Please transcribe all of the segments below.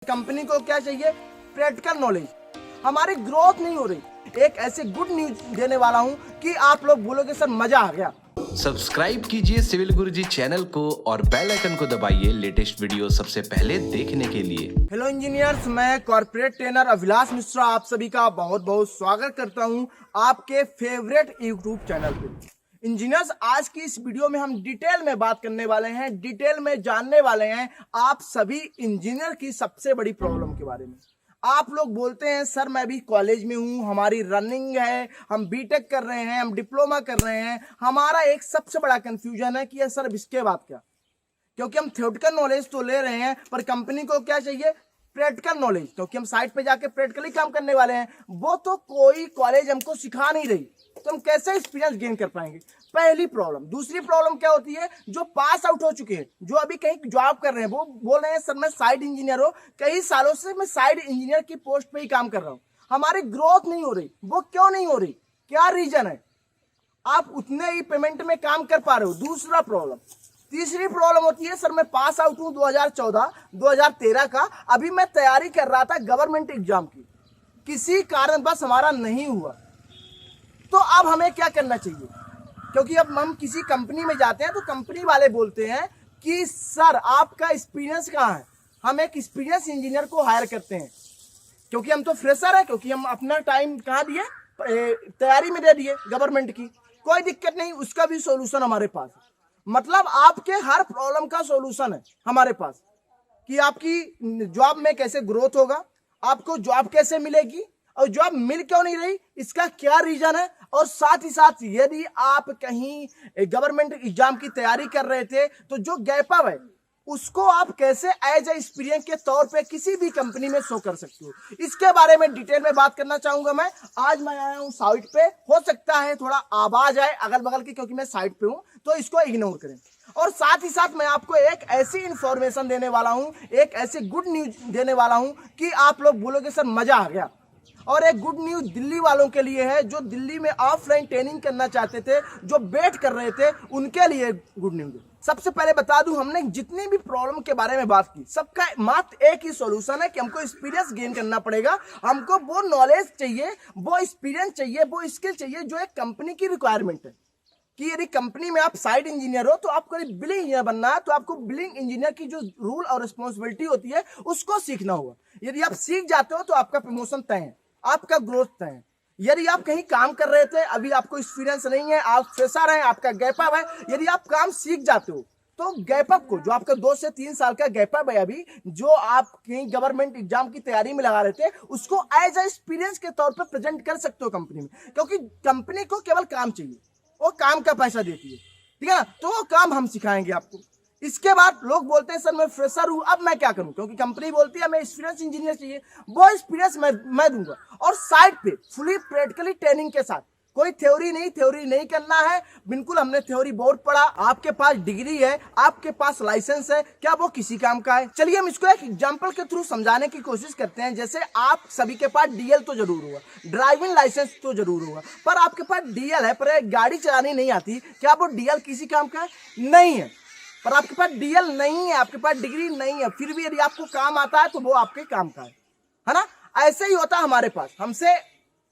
Company को क्या चाहिए? Practical knowledge. हमारी ग्रोथ नहीं हो रही। एक ऐसे गुड न्यूज देने वाला हूं कि आप लोग बोलोगे सर मजा आ गया। सब्सक्राइब कीजिए सिविल गुरुजी चैनल को और बेल आइकन को दबाइए लेटेस्ट वीडियो सबसे पहले देखने के लिए। हेलो इंजीनियर्स, मैं कॉर्पोरेट ट्रेनर अभिलाष मिश्रा आप सभी का बहुत बहुत स्वागत करता हूं आपके फेवरेट यूट्यूब चैनल पे। इंजीनियर्स, आज की इस वीडियो में हम डिटेल में बात करने वाले हैं, डिटेल में जानने वाले हैं आप सभी इंजीनियर की सबसे बड़ी प्रॉब्लम के बारे में। आप लोग बोलते हैं सर मैं भी कॉलेज में हूं, हमारी रनिंग है, हम बीटेक कर रहे हैं, हम डिप्लोमा कर रहे हैं, हमारा एक सबसे बड़ा कंफ्यूजन है कि सर इसके बाद क्या? क्योंकि हम थ्योरेटिकल नॉलेज तो ले रहे हैं पर कंपनी को क्या चाहिए? Practical knowledge. क्योंकि हम साइट पे जाके प्रैक्टिकली काम करने वाले हैं, वो तो कोई कॉलेज हमको सिखा नहीं रही, तो हम कैसे एक्सपीरियंस गेन कर पाएंगे? पहली प्रॉब्लम। दूसरी प्रॉब्लम क्या होती है? जो पास आउट हो चुके हैं, जो अभी कहीं जॉब कर रहे हैं, वो बोल रहे हैं सर मैं साइड इंजीनियर हूं, कई सालों से मैं साइड इंजीनियर की पोस्ट पे ही काम कर रहा हूं, हमारी ग्रोथ नहीं हो रही। वो क्यों नहीं हो रही? क्या रीजन है? आप उतने ही पेमेंट में काम कर पा रहे हो। दूसरा प्रॉब्लम। तीसरी प्रॉब्लम होती है सर मैं पास आउट हूं 2014 2013 का, अभी मैं तैयारी कर रहा था गवर्नमेंट एग्जाम की, किसी कारण बस हमारा नहीं हुआ, तो अब हमें क्या करना चाहिए? क्योंकि अब हम किसी कंपनी में जाते हैं तो कंपनी वाले बोलते हैं कि सर आपका एक्सपीरियंस कहाँ है? हम एक एक्सपीरियंस इंजीनियर को हायर करते हैं, क्योंकि हम तो फ्रेशर है, क्योंकि हम अपना टाइम कहाँ दिए? तैयारी में दे दिए गवर्नमेंट की। कोई दिक्कत नहीं, उसका भी सोल्यूशन हमारे पास है। मतलब आपके हर प्रॉब्लम का सोल्यूशन है हमारे पास कि आपकी जॉब में कैसे ग्रोथ होगा, आपको जॉब कैसे मिलेगी, और जॉब मिल क्यों नहीं रही, इसका क्या रीजन है। और साथ ही साथ यदि आप कहीं गवर्नमेंट एग्जाम की तैयारी कर रहे थे तो जो गैप अप है उसको आप कैसे एज ए एक्सपीरियंस के तौर पे किसी भी कंपनी में शो कर सकते हो, इसके बारे में डिटेल में बात करना चाहूंगा। मैं आज मैं आया हूं साइट पे, हो सकता है थोड़ा आवाज आए अगल बगल की, क्योंकि मैं साइट पे हूं, तो इसको इग्नोर करें। और साथ ही साथ मैं आपको एक ऐसी इंफॉर्मेशन देने वाला हूं, एक ऐसे गुड न्यूज देने वाला हूं कि आप लोग बोलोगे सर मजा आ गया। और एक गुड न्यूज दिल्ली वालों के लिए है, जो दिल्ली में ऑफलाइन ट्रेनिंग करना चाहते थे, जो वेट कर रहे थे, उनके लिए गुड न्यूज है। सबसे पहले बता दूं, हमने जितनी भी प्रॉब्लम के बारे में बात की, सबका मात्र एक ही सॉल्यूशन है कि हमको एक्सपीरियंस गेन करना पड़ेगा। हमको वो नॉलेज चाहिए, वो एक्सपीरियंस चाहिए, वो स्किल चाहिए जो एक कंपनी की रिक्वायरमेंट है। कि यदि कंपनी में आप साइड इंजीनियर हो तो आपको बिलिंग इंजीनियर बनना है, तो आपको बिलिंग इंजीनियर की जो रूल और रिस्पॉन्सिबिलिटी होती है उसको सीखना होगा। यदि आप सीख जाते हो तो आपका प्रमोशन तय है, आपका ग्रोथ तय है। यदि आप कहीं काम कर रहे थे, अभी आपको एक्सपीरियंस नहीं है, आप फ्रेशर हैं, आपका गैप अप है, यदि आप काम सीख जाते हो तो गैप अप को, जो आपका 2 से 3 साल का गैप अप है अभी, जो आप कहीं गवर्नमेंट एग्जाम की तैयारी में लगा रहे थे, उसको एज ए एक्सपीरियंस के तौर पर प्रेजेंट कर सकते हो कंपनी में। क्योंकि कंपनी को केवल काम चाहिए, वो काम का पैसा देती है, ठीक है ना? तो वो काम हम सिखाएंगे आपको। इसके बाद लोग बोलते हैं सर मैं फ्रेशर हूं, अब मैं क्या करूं? क्योंकि कंपनी बोलती है मैं एक्सपीरियंस इंजीनियर चाहिए, वो एक्सपीरियंस मैं दूंगा, और साइड पे फुली प्रैक्टिकली ट्रेनिंग के साथ। कोई थ्योरी नहीं करना है, बिल्कुल। हमने थ्योरी बहुत पढ़ा, आपके पास डिग्री है, आपके पास लाइसेंस है, क्या वो किसी काम का है? चलिए हम इसको एक एग्जांपल के थ्रू समझाने की कोशिश करते हैं। जैसे आप सभी के पास डीएल तो जरूर होगा, ड्राइविंग लाइसेंस तो जरूर होगा, पर आपके पास डीएल है पर गाड़ी चलानी नहीं आती, क्या वो डीएल किसी काम का है? नहीं है। पर आपके पास डीएल नहीं है, आपके पास डिग्री नहीं है, फिर भी यदि आपको काम आता है तो वो आपके काम का है ना? ऐसे ही होता है हमारे पास। हमसे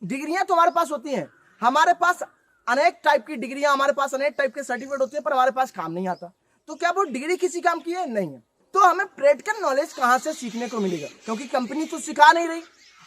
डिग्रियां तो हमारे पास होती हैं, हमारे पास अनेक टाइप की डिग्रियां, हमारे पास अनेक टाइप के सर्टिफिकेट होते हैं, पर हमारे पास काम नहीं आता, तो क्या वो डिग्री किसी काम की है? नहीं है। तो हमें प्रैक्टिकल नॉलेज कहां से सीखने को मिलेगा? क्योंकि कंपनी तो सिखा नहीं रही,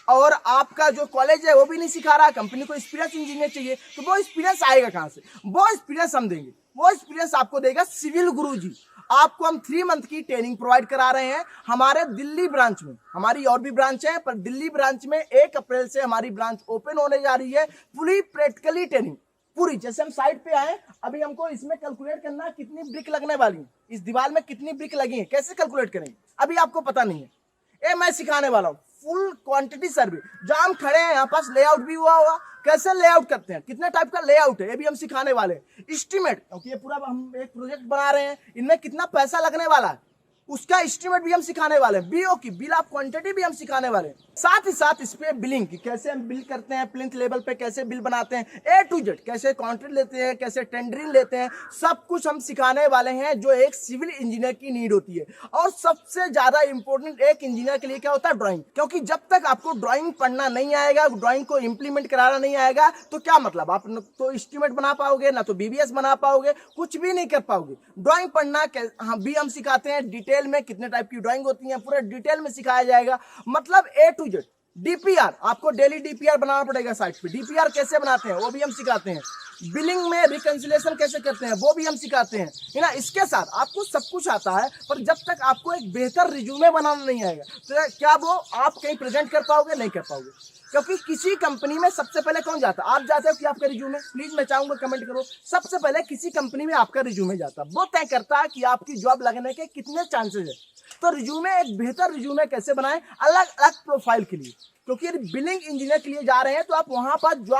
और आपका जो कॉलेज है वो भी नहीं सिखा रहा। कंपनी को एक्सपीरियंस इंजीनियर चाहिए, तो वो एक्सपीरियंस आएगा कहां से? वो एक्सपीरियंस हम देंगे, वो एक्सपीरियंस आपको देगा सिविल गुरुजी। आपको हम 3 मंथ की ट्रेनिंग प्रोवाइड करा रहे हैं हमारे दिल्ली ब्रांच में। हमारी और भी ब्रांच है, पर दिल्ली ब्रांच में 1 अप्रैल से हमारी ब्रांच ओपन होने जा रही है। फुली प्रैक्टिकली ट्रेनिंग पूरी। जैसे हम साइट पे आए, अभी हमको इसमें कैलकुलेट करना है कितनी ब्रिक लगने वाली है, इस दीवार में कितनी ब्रिक लगी है, कैसे कैलकुलेट करेंगे अभी आपको पता नहीं है, ये मैं सिखाने वाला हूँ। फुल क्वांटिटी सर्वे, जहां हम खड़े हैं यहाँ पास लेआउट भी हुआ होगा, कैसे लेआउट करते हैं, कितने टाइप का लेआउट है, ये भी हम सिखाने वाले हैं। एस्टीमेट, क्योंकि ये पूरा हम एक प्रोजेक्ट बना रहे हैं, इनमें कितना पैसा लगने वाला है, उसका एस्टिमेट भी हम सिखाने वाले हैं, बीओ की बिल ऑफ क्वांटिटी भी हम सिखाने वाले हैं, साथ ही साथ इस पे बिलिंग की कैसे हम बिल करते हैं, प्लिंथ लेवल पे कैसे बिल बनाते हैं, ए टू जेड कैसे कॉन्ट्रैक्ट लेते हैं, कैसे टेंडरिंग लेते हैं, सब कुछ हम सिखाने वाले हैं जो एक सिविल इंजीनियर की नीड होती है। और सबसे ज्यादा इंपॉर्टेंट एक इंजीनियर के लिए क्या होता है, ड्राइंग। क्योंकि जब तक आपको ड्राइंग पढ़ना नहीं आएगा, ड्राइंग को इंप्लीमेंट कराना नहीं आएगा, तो क्या मतलब, आप न तो एस्टिमेट बना पाओगे, ना तो बीबीएस बना पाओगे, कुछ भी नहीं कर पाओगे। ड्राइंग पढ़ना हम सिखाते हैं, डिटेल में कितने टाइप की ड्राइंग होती है पूरा डिटेल में सिखाया जाएगा, मतलब ए टू जेड। डीपीआर, आपको डेली डीपीआर बनाना पड़ेगा साइट पे, डीपीआर कैसे बनाते हैं वो भी हम सिखाते हैं, बिलिंग में रिकंसिलिएशन कैसे करते हैं वो भी हम सिखाते हैं, है ना। इसके साथ आपको सब कुछ आता है, पर जब तक आपको एक बेहतर रिज्यूमे बनाना नहीं आएगा तो क्या वो आप कहीं प्रेजेंट कर पाओगे, नहीं कर पाओगे। क्योंकि किसी कंपनी में सबसे पहले कौन जाता है, आप जाते हो कि आपका रिज्यूमे, प्लीज मैं चाहूंगा कमेंट करो, सबसे पहले किसी कंपनी में आपका रिज्यूमे जाता है, वो तय करता है कि आपकी जॉब लगने के कितने चांसेस है। तो रिज्यूमे, एक बेहतर रिज्यूमे कैसे बनाएं अलग अलग प्रोफाइल के लिए, क्योंकि बिलिंग इंजीनियर के लिए जा रहे हैं तो आप वहां पर जो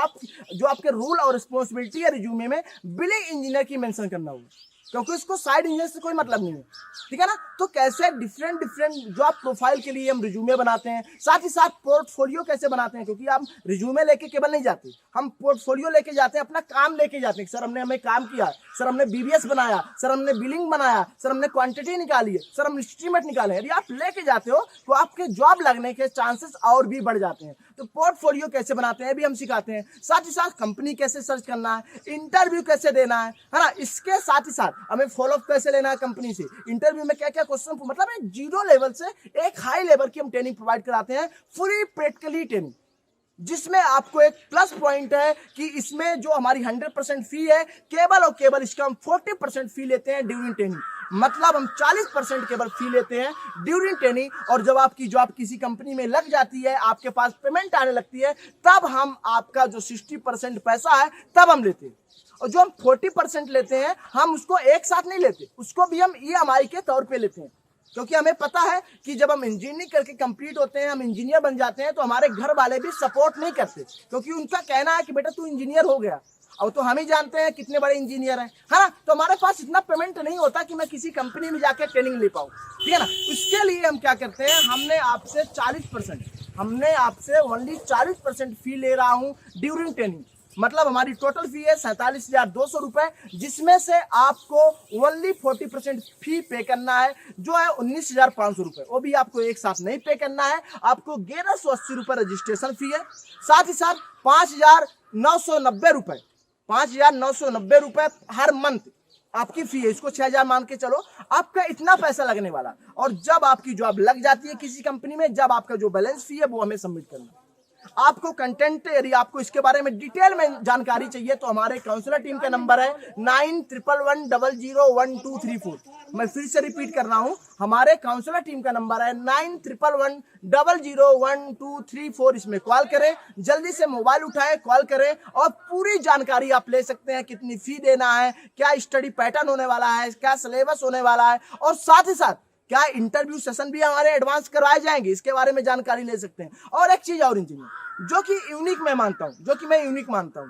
आपके रूल और रिस्पॉन्सिबिलिटी है रिज्यूमे में, बिलिंग इंजीनियर की मेंशन करना होगा, क्योंकि उसको साइड इंजीनियर से कोई मतलब नहीं है, ठीक है ना। तो कैसे डिफरेंट जॉब प्रोफाइल के लिए हम रिज्यूमे बनाते हैं, साथ ही साथ पोर्टफोलियो कैसे बनाते हैं, क्योंकि हम रिज्यूमे लेके केवल नहीं जाते, हम पोर्टफोलियो लेके जाते हैं, अपना काम लेके जाते हैं। सर हमने हमें काम किया, सर हमने बीबीएस बनाया, सर हमने बिलिंग बनाया, सर हमने क्वांटिटी निकाली है, सर हम एस्टीमेट निकाले। यदि आप लेके जाते हो तो आपके जॉब लगने के चांसेस और भी बढ़ जाते हैं। तो पोर्टफोलियो कैसे बनाते हैं भी हम सिखाते हैं, साथ ही साथ कंपनी कैसे सर्च करना है, इंटरव्यू कैसे देना है ना। इसके साथ ही साथ हमें फॉलोअप कैसे लेना है कंपनी से, इंटरव्यू में क्या क्या क्वेश्चन, मतलब एक जीरो लेवल से एक हाई लेवल की हम ट्रेनिंग प्रोवाइड कराते हैं, फुली प्रैक्टिकली ट्रेनिंग, जिसमें आपको एक प्लस पॉइंट है कि इसमें जो हमारी 100% फी है, केवल और केवल इसका हम 40% फी लेते हैं ड्यूरिंग ट्रेनिंग, मतलब हम 40% केवल फी लेते हैं ड्यूरिंग ट्रेनिंग। और जब आपकी जॉब किसी कंपनी में लग जाती है, आपके पास पेमेंट आने लगती है, तब हम आपका जो 60% पैसा है तब हम लेते हैं। और जो हम 40% लेते हैं, हम उसको एक साथ नहीं लेते, उसको भी हम ईएमआई के तौर पे लेते हैं, क्योंकि हमें पता है कि जब हम इंजीनियरिंग करके कंप्लीट होते हैं, हम इंजीनियर बन जाते हैं, तो हमारे घर वाले भी सपोर्ट नहीं करते, क्योंकि उनका कहना है कि बेटा तू इंजीनियर हो गया। और तो हम ही जानते हैं कितने बड़े इंजीनियर हैं, है ना। तो हमारे पास इतना पेमेंट नहीं होता कि मैं किसी कंपनी में जाकर ट्रेनिंग ले पाऊँ, ठीक है ना। इसके लिए हम क्या करते हैं, हमने आपसे 40% फी ले रहा हूँ ड्यूरिंग ट्रेनिंग, मतलब हमारी टोटल फी है 47,200 रुपए, जिसमें से आपको ओनली 40% फी पे करना है, जो है 19,500 रुपए। वो भी आपको एक साथ नहीं पे करना है, आपको 1,180 रुपए रजिस्ट्रेशन फी है, साथ ही साथ 5,990 रुपए हर मंथ आपकी फी है। इसको 6,000 मान के चलो, आपका इतना पैसा लगने वाला। और जब आपकी जॉब लग जाती है किसी कंपनी में, जब आपका जो बैलेंस फी है वो हमें सबमिट करना है। आपको कंटेंट, यदि आपको इसके बारे में डिटेल में जानकारी चाहिए तो हमारे काउंसलर टीम का नंबर है 9111001234। मैं फिर से रिपीट कर रहा हूं, हमारे काउंसलर टीम का नंबर है 9111001234। इसमें कॉल करें, जल्दी से मोबाइल उठाएं, कॉल करें और पूरी जानकारी आप ले सकते हैं। कितनी फी देना है, क्या स्टडी पैटर्न होने वाला है, क्या सिलेबस होने वाला है, और साथ ही साथ क्या इंटरव्यू सेशन भी हमारे एडवांस करवाए जाएंगे, इसके बारे में जानकारी ले सकते हैं। और एक चीज और इंजीनियर जो कि यूनिक मैं मानता हूं,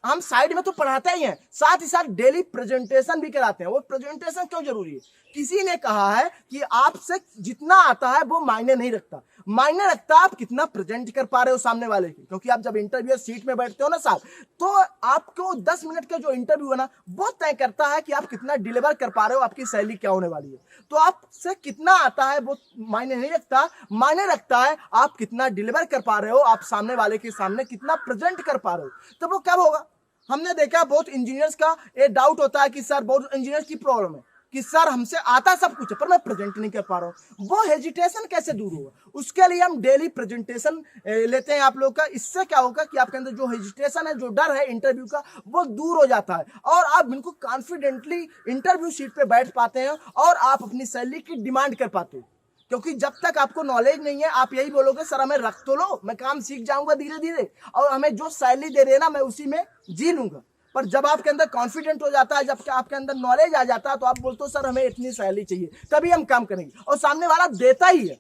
हम साइड में तो पढ़ाते ही हैं, साथ ही साथ डेली प्रेजेंटेशन भी कराते हैं। वो प्रेजेंटेशन क्यों जरूरी है, किसी ने कहा है कि आपसे जितना आता है वो मायने नहीं रखता, मायने रखता आप कितना प्रेजेंट कर पा रहे हो सामने वाले की। क्योंकि आप जब इंटरव्यू सीट में बैठते हो ना साहब, तो आपको 10 मिनट का जो इंटरव्यू है ना, वो तय करता है कि आप कितना डिलीवर कर पा रहे हो, आपकी सैलरी क्या होने वाली है। तो आपसे कितना आता है वो मायने नहीं रखता, मायने रखता है आप कितना डिलीवर कर पा रहे हो, आप सामने वाले के सामने कितना प्रेजेंट कर पा रहे हो। तो वो कब होगा, हमने देखा बहुत इंजीनियर्स का ये डाउट होता है कि सर, बहुत इंजीनियर्स की प्रॉब्लम है कि सर हमसे आता सब कुछ है पर मैं प्रेजेंट नहीं कर पा रहा हूँ। वो हेजिटेशन कैसे दूर होगा, उसके लिए हम डेली प्रेजेंटेशन लेते हैं आप लोग का। इससे क्या होगा कि आपके अंदर जो हेजिटेशन है, जो डर है इंटरव्यू का, वो दूर हो जाता है और आप बिल्कुल कॉन्फिडेंटली इंटरव्यू सीट पे बैठ पाते हैं और आप अपनी सैलरी की डिमांड कर पाते हो। क्योंकि जब तक आपको नॉलेज नहीं है, आप यही बोलोगे सर हमें रख तो लो, मैं काम सीख जाऊंगा धीरे धीरे और हमें जो सैलरी दे रहे हैं ना मैं उसी में जी लूंगा। पर जब आपके अंदर कॉन्फिडेंट हो जाता है, जब आपके अंदर नॉलेज आ जाता है, तो आप बोलते हो सर हमें इतनी सैलरी चाहिए, तभी हम काम करेंगे। और सामने वाला देता ही है।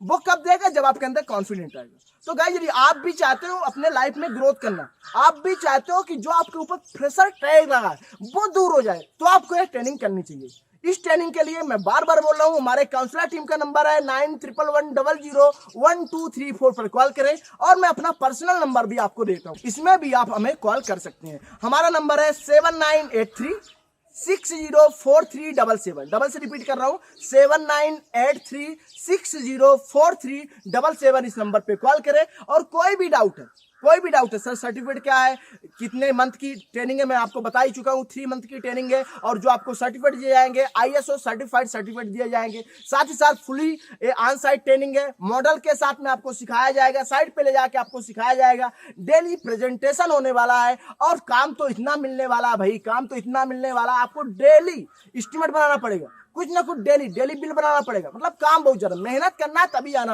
वो कब देगा, जब आपके अंदर कॉन्फिडेंट आएगा। तो गाइस, यदि आप भी चाहते हो अपने लाइफ में ग्रोथ करना, आप भी चाहते हो कि जो आपके ऊपर प्रेशर टैग लगा है वो दूर हो जाए, तो आपको ये ट्रेनिंग करनी चाहिए। इस ट्रेनिंग के लिए मैं बार बार बोल रहा हूं, हमारे काउंसलर टीम का नंबर है 9111001234 पर कॉल करें, और मैं अपना पर्सनल नंबर भी आपको देता हूं, इसमें भी आप हमें कॉल कर सकते हैं। हमारा नंबर है 7983604377। डबल से रिपीट कर रहा हूं, 7983604377। इस नंबर पे कॉल करें, और कोई भी डाउट है सर, सर्टिफिकेट क्या है, कितने मंथ की ट्रेनिंग है, मैं आपको बता ही चुका हूँ, 3 मंथ की ट्रेनिंग है, और जो आपको सर्टिफिकेट दिए जाएंगे ISO सर्टिफाइड सर्टिफिकेट दिए जाएंगे। साथ ही साथ फुली ऑन साइट ट्रेनिंग है, मॉडल के साथ में आपको सिखाया जाएगा, साइट पे ले जाके आपको सिखाया जाएगा, डेली प्रेजेंटेशन होने वाला है, और काम तो इतना मिलने वाला है भाई, काम तो इतना मिलने वाला है, आपको डेली एस्टिमेट बनाना पड़ेगा, कुछ ना कुछ डेली बिल बनाना पड़ेगा, मतलब काम बहुत ज्यादा, मेहनत करना है तभी आना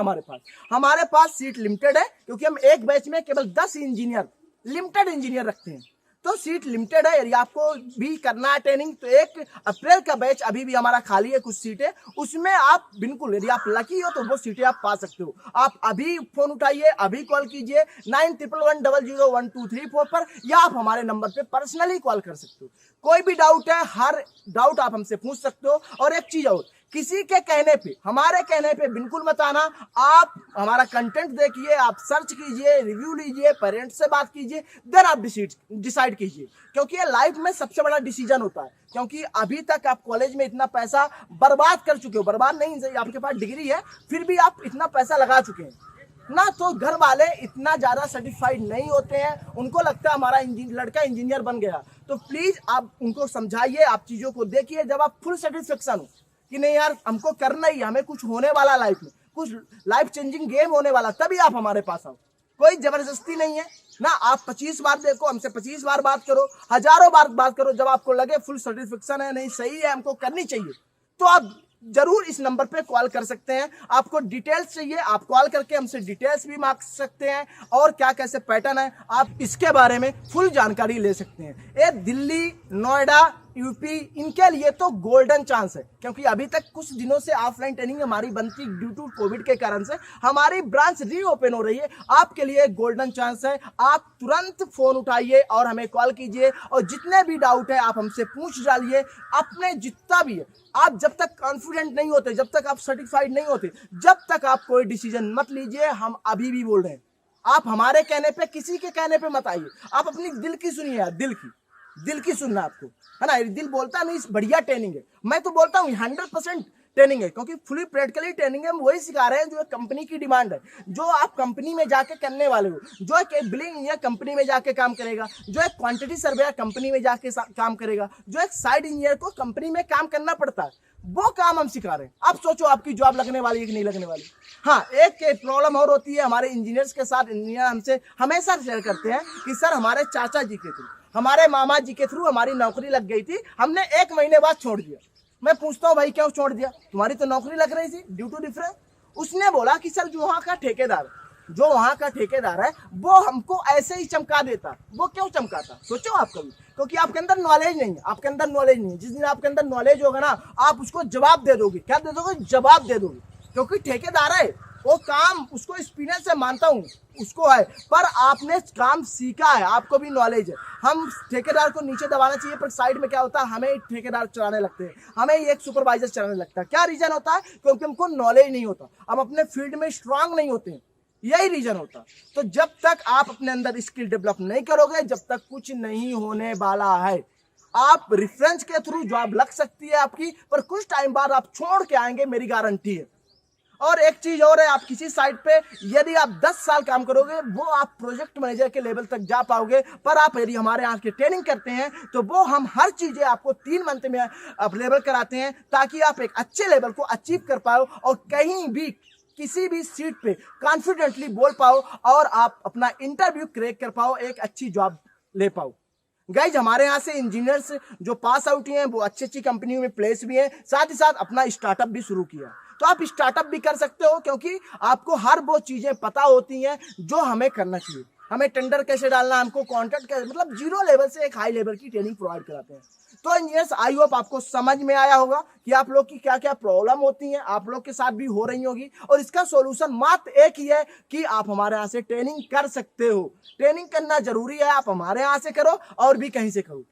हमारे पास सीट लिमिटेड है, क्योंकि हम एक बैच में केवल 10 इंजीनियर, लिमिटेड इंजीनियर रखते हैं, तो सीट लिमिटेड है। यदि आपको भी करना है ट्रेनिंग, तो 1 अप्रैल का बैच अभी भी हमारा खाली है, कुछ सीटें, उसमें आप बिल्कुल, यदि आप लकी हो तो वो सीटें आप पा सकते हो। आप अभी फोन उठाइए, अभी कॉल कीजिए 9111001234 पर, या आप हमारे नंबर पे पर्सनली कॉल कर सकते हो। कोई भी डाउट है, हर डाउट आप हमसे पूछ सकते हो। और एक चीज और, किसी के कहने पे, हमारे कहने पे बिल्कुल मत आना, आप हमारा कंटेंट देखिए, आप सर्च कीजिए, रिव्यू लीजिए, पेरेंट्स से बात कीजिए, देन आप डिसाइड कीजिए, क्योंकि ये लाइफ में सबसे बड़ा डिसीजन होता है। क्योंकि अभी तक आप कॉलेज में इतना पैसा बर्बाद कर चुके हो, बर्बाद नहीं, आपके पास डिग्री है फिर भी आप इतना पैसा लगा चुके हैं ना, तो घर वाले इतना ज्यादा सर्टिफाइड नहीं होते हैं, उनको लगता है हमारा लड़का इंजीनियर बन गया। तो प्लीज आप उनको समझाइए, आप चीजों को देखिए, जब आप फुल सेटिस्फेक्शन हो कि नहीं यार हमको करना ही, हमें कुछ होने वाला लाइफ में, कुछ लाइफ चेंजिंग गेम होने वाला, तभी आप हमारे पास आओ। कोई जबरदस्ती नहीं है ना, आप 25 बार देखो, हमसे 25 बार बात करो, हजारों बार बात करो, जब आपको लगे फुल सेटिस्फेक्शन है, नहीं सही है, हमको करनी चाहिए, तो आप जरूर इस नंबर पे कॉल कर सकते हैं। आपको डिटेल्स चाहिए, आप कॉल करके हमसे डिटेल्स भी मांग सकते हैं, और क्या कैसे पैटर्न है आप इसके बारे में फुल जानकारी ले सकते हैं। ये दिल्ली, नोएडा, यूपी, इनके लिए तो गोल्डन चांस है, क्योंकि अभी तक कुछ दिनों से ऑफलाइन ट्रेनिंग हमारी बनती ड्यू टू कोविड के कारण से हमारी ब्रांच रीओपन हो रही है। आपके लिए गोल्डन चांस है, आप तुरंत फोन उठाइए और हमें कॉल कीजिए, और जितने भी डाउट है आप हमसे पूछ डालिए, अपने जितना भी है। आप जब तक कॉन्फिडेंट नहीं होते, जब तक आप सर्टिफाइड नहीं होते, जब तक आप कोई डिसीजन मत लीजिए। हम अभी भी बोल रहे हैं, आप हमारे कहने पे, किसी के कहने पे मत आइए, आप अपनी दिल की सुनिए यार, दिल की सुनना आपको, है ना। दिल बोलता नहीं बढ़िया ट्रेनिंग है, मैं तो बोलता हूँ 100% ट्रेनिंग है, क्योंकि फुली प्रैक्टिकली ट्रेनिंग है। हम वही सिखा रहे हैं जो कंपनी की डिमांड है, जो आप कंपनी में जाके करने वाले हो, जो एक बिलिंग इंजीनियर कंपनी में जाके काम करेगा, जो एक क्वांटिटी सर्वेयर कंपनी में जाके काम करेगा, जो एक साइड इंजीनियर को कंपनी में काम करना पड़ता है, वो काम हम सिखा रहे हैं। आप सोचो आपकी जॉब लगने वाली है कि नहीं लगने वाली। हाँ, एक प्रॉब्लम और होती है हमारे इंजीनियर्स के साथ, इंजीनियर हमसे हमेशा शेयर करते हैं कि सर हमारे चाचा जी के थ्रू, हमारे मामा जी के थ्रू हमारी नौकरी लग गई थी, हमने 1 महीने बाद छोड़ दिया। मैं पूछता हूँ भाई क्यों छोड़ दिया, तुम्हारी तो नौकरी लग रही थी, ड्यू टू डिफरेंस। उसने बोला कि सर जो वहाँ का ठेकेदार है वो हमको ऐसे ही चमका देता। वो क्यों चमकाता, सोचो आप कभी, क्योंकि आपके अंदर नॉलेज नहीं है, जिस दिन आपके अंदर नॉलेज होगा ना, आप उसको जवाब दे दोगे। क्या दे दोगे? जवाब दे दोगे, क्योंकि ठेकेदार है, वो काम उसको एक्सपीरियंस से मानता हूँ, उसको है, पर आपने काम सीखा है, आपको भी नॉलेज है। हम ठेकेदार को नीचे दबाना चाहिए, पर साइड में क्या होता है, हमें ठेकेदार चलाने लगते हैं, हमें एक सुपरवाइजर चलाने लगता है। क्या रीजन होता है? क्योंकि हमको नॉलेज नहीं होता, हम अपने फील्ड में स्ट्रांग नहीं होते हैं, यही रीजन होता। तो जब तक आप अपने अंदर स्किल डेवलप नहीं करोगे, जब तक कुछ नहीं होने वाला है। आप रेफरेंस के थ्रू जॉब लग सकती है आपकी, पर कुछ टाइम बाद आप छोड़ के आएंगे, मेरी गारंटी है। और एक चीज और है, आप किसी साइट पे यदि आप 10 साल काम करोगे, वो आप प्रोजेक्ट मैनेजर के लेवल तक जा पाओगे। पर आप यदि हमारे यहाँ की ट्रेनिंग करते हैं, तो वो हम हर चीजें आपको 3 मंथ में अवेलेबल कराते हैं, ताकि आप एक अच्छे लेवल को अचीव कर पाओ, और कहीं भी किसी भी सीट पे कॉन्फिडेंटली बोल पाओ, और आप अपना इंटरव्यू क्रैक कर पाओ, एक अच्छी जॉब ले पाओ। गाइज, हमारे यहाँ से इंजीनियर्स जो पास आउट हैं, वो अच्छी कंपनियों में प्लेस भी हैं, साथ ही साथ अपना स्टार्टअप भी शुरू किया। तो आप स्टार्टअप भी कर सकते हो, क्योंकि आपको हर वो चीजें पता होती हैं जो हमें करना चाहिए। हमें टेंडर कैसे डालना, हमको कॉन्ट्रैक्ट कैसे, मतलब 0 लेवल से एक हाई लेवल की ट्रेनिंग प्रोवाइड कराते हैं। तो इंजीनियर्स, आई होप आपको समझ में आया होगा कि आप लोग की क्या क्या प्रॉब्लम होती हैं, आप लोग के साथ भी हो रही होगी, और इसका सॉल्यूशन मात्र एक ही है कि आप हमारे यहाँ से ट्रेनिंग कर सकते हो। ट्रेनिंग करना जरूरी है, आप हमारे यहाँ से करो और भी कहीं से करो।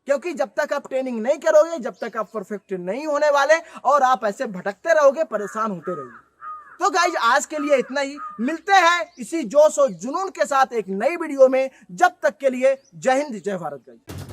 क्योंकि जब तक आप ट्रेनिंग नहीं करोगे, जब तक आप परफेक्ट नहीं होने वाले और आप ऐसे भटकते रहोगे, परेशान होते रहोगे। तो गाइज आज के लिए इतना ही, मिलते हैं इसी जोश और जुनून के साथ एक नई वीडियो में। जब तक के लिए जय हिंद, जय भारत गाइज।